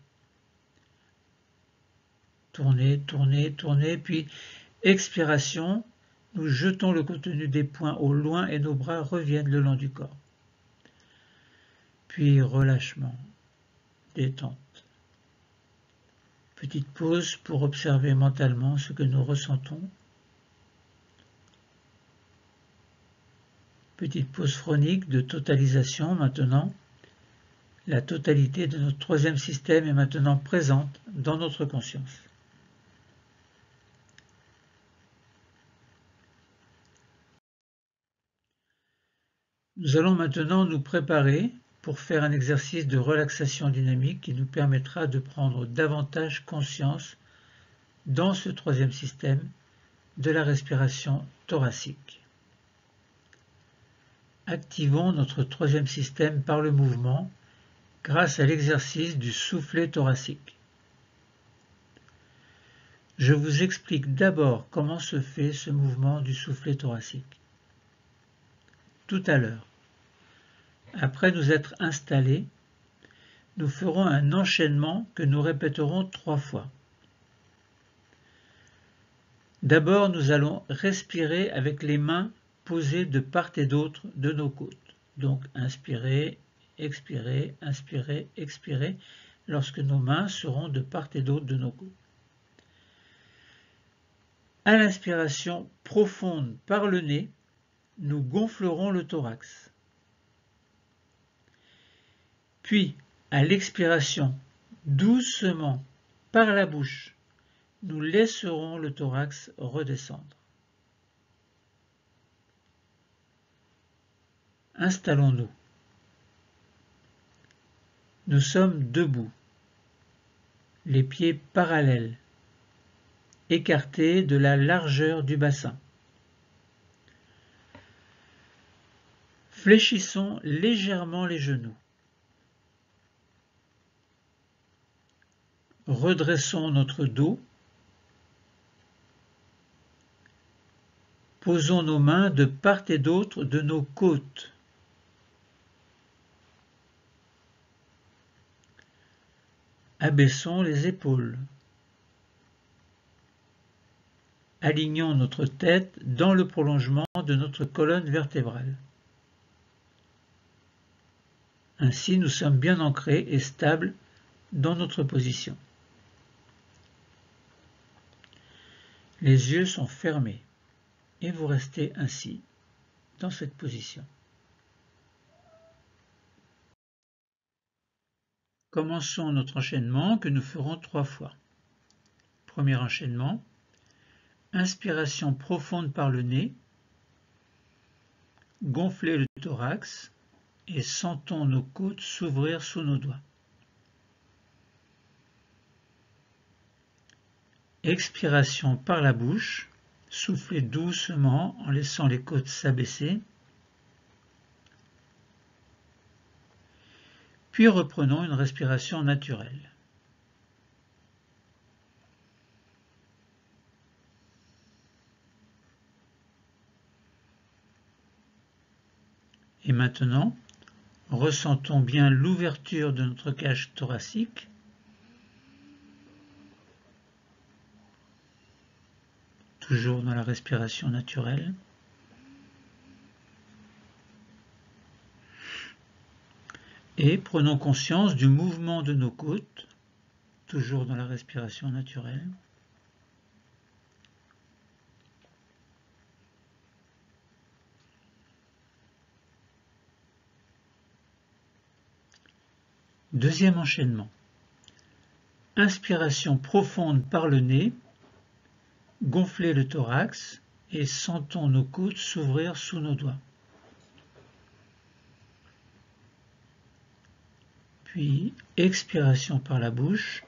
Tournez, tournez, tournez, puis expiration, nous jetons le contenu des poings au loin et nos bras reviennent le long du corps. Puis relâchement, détente. Petite pause pour observer mentalement ce que nous ressentons. Petite pause phronique de totalisation maintenant. La totalité de notre troisième système est maintenant présente dans notre conscience. Nous allons maintenant nous préparer pour faire un exercice de relaxation dynamique qui nous permettra de prendre davantage conscience dans ce troisième système de la respiration thoracique. Activons notre troisième système par le mouvement grâce à l'exercice du soufflet thoracique. Je vous explique d'abord comment se fait ce mouvement du soufflet thoracique. Tout à l'heure, après nous être installés, nous ferons un enchaînement que nous répéterons 3 fois. D'abord, nous allons respirer avec les mains posées de part et d'autre de nos côtes. Donc, inspirez, expirez, inspirez, expirez, lorsque nos mains seront de part et d'autre de nos côtes. À l'inspiration profonde par le nez, nous gonflerons le thorax. Puis, à l'expiration, doucement, par la bouche, nous laisserons le thorax redescendre. Installons-nous. Nous sommes debout, les pieds parallèles, écartés de la largeur du bassin. Fléchissons légèrement les genoux. Redressons notre dos. Posons nos mains de part et d'autre de nos côtes. Abaissons les épaules. Alignons notre tête dans le prolongement de notre colonne vertébrale. Ainsi, nous sommes bien ancrés et stables dans notre position. Les yeux sont fermés et vous restez ainsi dans cette position. Commençons notre enchaînement que nous ferons 3 fois. Premier enchaînement, inspiration profonde par le nez, gonflez le thorax et sentons nos côtes s'ouvrir sous nos doigts. Expiration par la bouche, soufflez doucement en laissant les côtes s'abaisser. Puis reprenons une respiration naturelle. Et maintenant, ressentons bien l'ouverture de notre cage thoracique. Toujours dans la respiration naturelle. Et prenons conscience du mouvement de nos côtes, toujours dans la respiration naturelle. Deuxième enchaînement. Inspiration profonde par le nez, gonflez le thorax et sentons nos côtes s'ouvrir sous nos doigts. Puis, expiration par la bouche,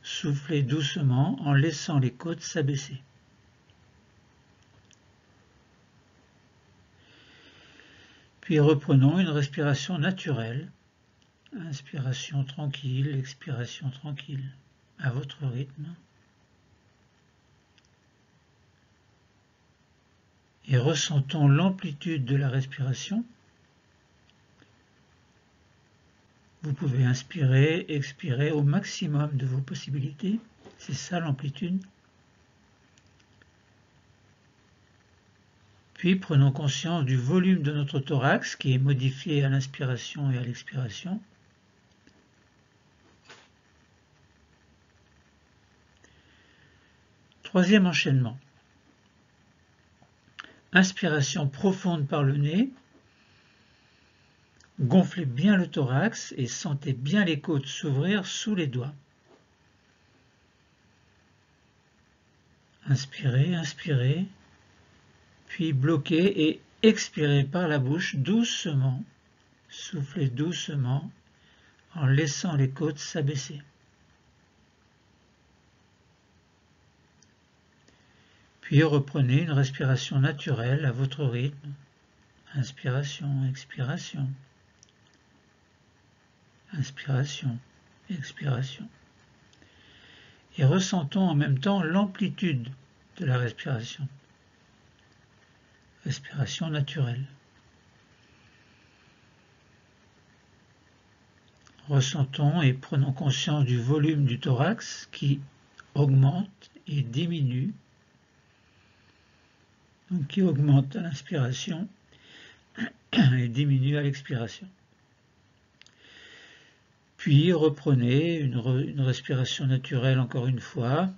soufflez doucement en laissant les côtes s'abaisser. Puis reprenons une respiration naturelle. Inspiration tranquille, expiration tranquille, à votre rythme. Et ressentons l'amplitude de la respiration Vous pouvez inspirer, expirer au maximum de vos possibilités. C'est ça l'amplitude. Puis prenons conscience du volume de notre thorax qui est modifié à l'inspiration et à l'expiration. Troisième enchaînement. Inspiration profonde par le nez. Gonflez bien le thorax et sentez bien les côtes s'ouvrir sous les doigts. Inspirez, inspirez, puis bloquez et expirez par la bouche doucement. Soufflez doucement en laissant les côtes s'abaisser. Puis reprenez une respiration naturelle à votre rythme. Inspiration, expiration. Inspiration, expiration. Et ressentons en même temps l'amplitude de la respiration. Respiration naturelle. Ressentons et prenons conscience du volume du thorax qui augmente et diminue. Donc qui augmente à l'inspiration et diminue à l'expiration. Puis reprenez une respiration naturelle encore une fois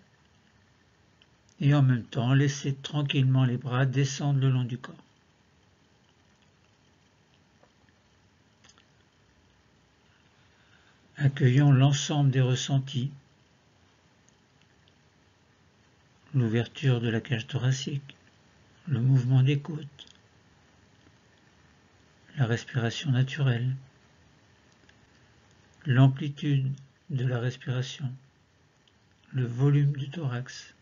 et en même temps laissez tranquillement les bras descendre le long du corps. Accueillons l'ensemble des ressentis, l'ouverture de la cage thoracique, le mouvement des côtes, la respiration naturelle, l'amplitude de la respiration, le volume du thorax.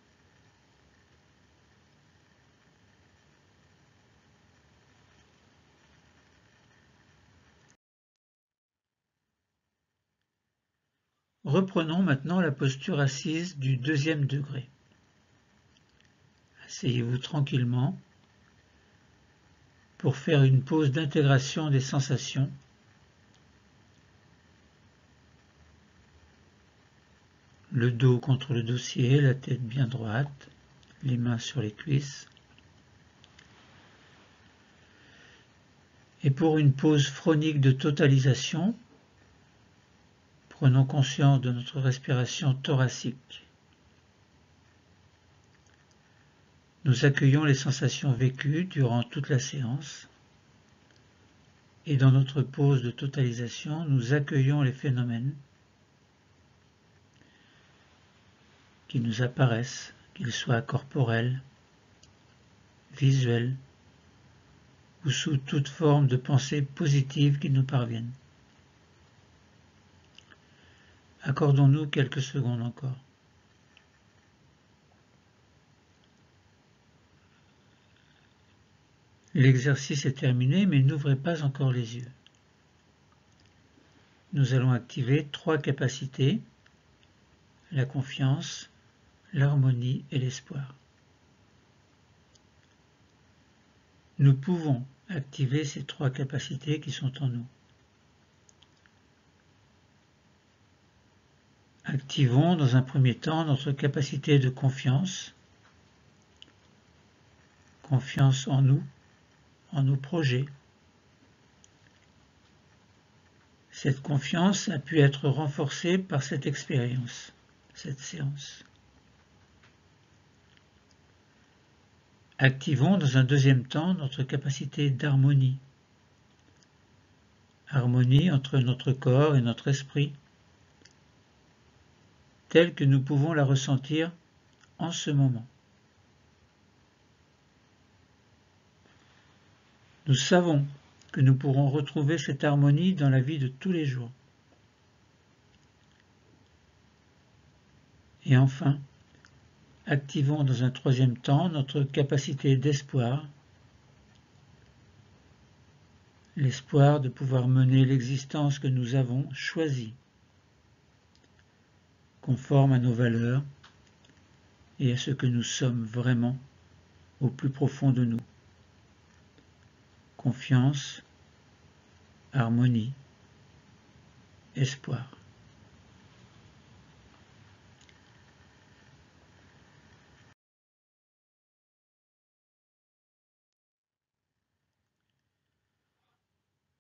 Reprenons maintenant la posture assise du deuxième degré. Asseyez-vous tranquillement pour faire une pause d'intégration des sensations. Le dos contre le dossier, la tête bien droite, les mains sur les cuisses. Et pour une pause phronique de totalisation, prenons conscience de notre respiration thoracique. Nous accueillons les sensations vécues durant toute la séance. Et dans notre pause de totalisation, nous accueillons les phénomènes qui nous apparaissent, qu'ils soient corporels, visuels, ou sous toute forme de pensée positive qui nous parviennent. Accordons-nous quelques secondes encore. L'exercice est terminé, mais n'ouvrez pas encore les yeux. Nous allons activer 3 capacités, la confiance, l'harmonie et l'espoir. Nous pouvons activer ces 3 capacités qui sont en nous. Activons dans un premier temps notre capacité de confiance, confiance en nous, en nos projets. Cette confiance a pu être renforcée par cette expérience, cette séance. Activons dans un deuxième temps notre capacité d'harmonie. Harmonie entre notre corps et notre esprit, telle que nous pouvons la ressentir en ce moment. Nous savons que nous pourrons retrouver cette harmonie dans la vie de tous les jours. Et enfin, activons dans un troisième temps notre capacité d'espoir, l'espoir de pouvoir mener l'existence que nous avons choisie, conforme à nos valeurs et à ce que nous sommes vraiment au plus profond de nous. Confiance, harmonie, espoir.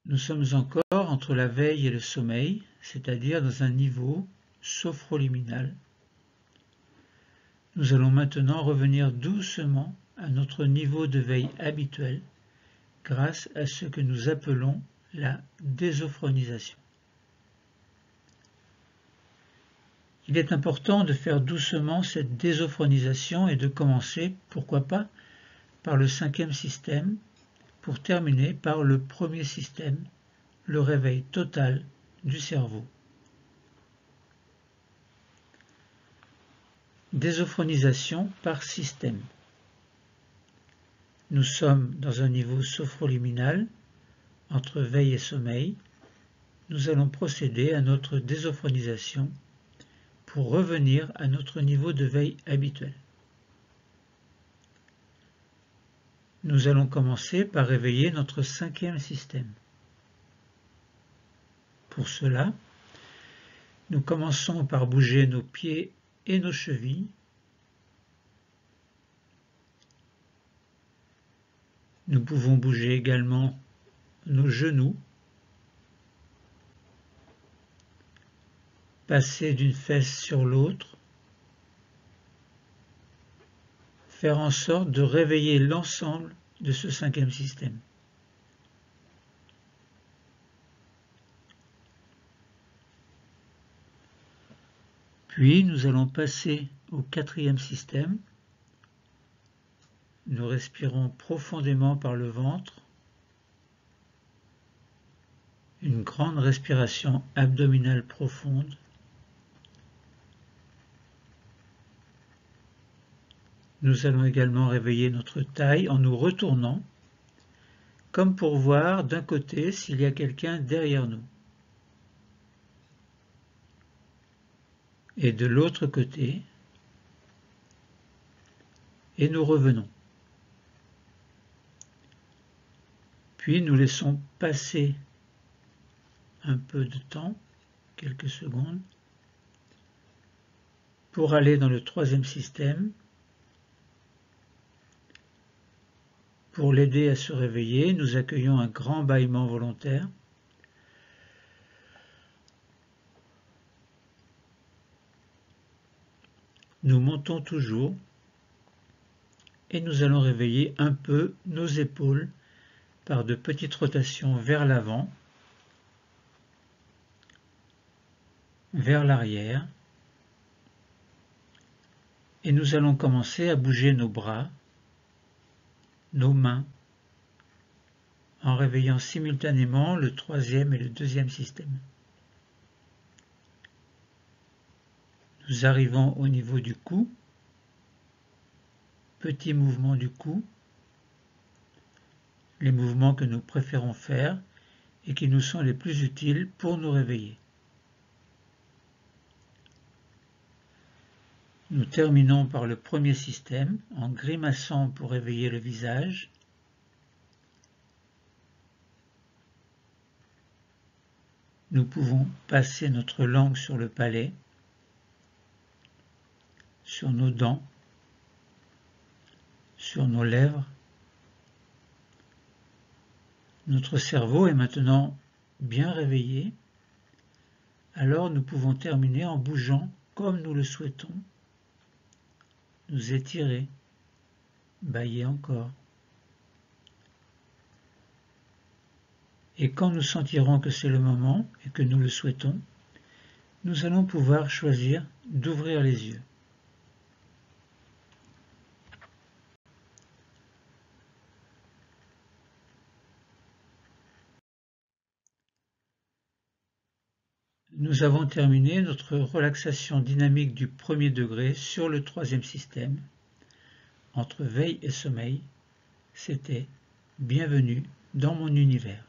Nous sommes encore entre la veille et le sommeil, c'est-à-dire dans un niveau sophroliminal. Nous allons maintenant revenir doucement à notre niveau de veille habituel grâce à ce que nous appelons la désophronisation. Il est important de faire doucement cette désophronisation et de commencer, pourquoi pas, par le 5e système, pour terminer par le premier système, le réveil total du cerveau. Désophronisation par système. Nous sommes dans un niveau sophroliminal, entre veille et sommeil. Nous allons procéder à notre désophronisation pour revenir à notre niveau de veille habituel. Nous allons commencer par réveiller notre 5e système. Pour cela, nous commençons par bouger nos pieds et nos chevilles. Nous pouvons bouger également nos genoux, passer d'une fesse sur l'autre, faire en sorte de réveiller l'ensemble de ce 5e système. Puis nous allons passer au 4e système. Nous respirons profondément par le ventre. Une grande respiration abdominale profonde. Nous allons également réveiller notre taille en nous retournant, comme pour voir d'un côté s'il y a quelqu'un derrière nous. Et de l'autre côté, et nous revenons. Puis nous laissons passer un peu de temps, quelques secondes, pour aller dans le 3e système, pour l'aider à se réveiller. Nous accueillons un grand bâillement volontaire. Nous montons toujours et nous allons réveiller un peu nos épaules par de petites rotations vers l'avant, vers l'arrière. Et nous allons commencer à bouger nos bras, nos mains, en réveillant simultanément le 3e et le 2e système. Nous arrivons au niveau du cou, petit mouvement du cou, les mouvements que nous préférons faire et qui nous sont les plus utiles pour nous réveiller. Nous terminons par le 1er système en grimaçant pour réveiller le visage. Nous pouvons passer notre langue sur le palais, sur nos dents, sur nos lèvres. Notre cerveau est maintenant bien réveillé, alors nous pouvons terminer en bougeant comme nous le souhaitons, nous étirer, bâiller encore. Et quand nous sentirons que c'est le moment et que nous le souhaitons, nous allons pouvoir choisir d'ouvrir les yeux. Nous avons terminé notre relaxation dynamique du 1er degré sur le 3e système. Entre veille et sommeil, c'était bienvenue dans mon univers.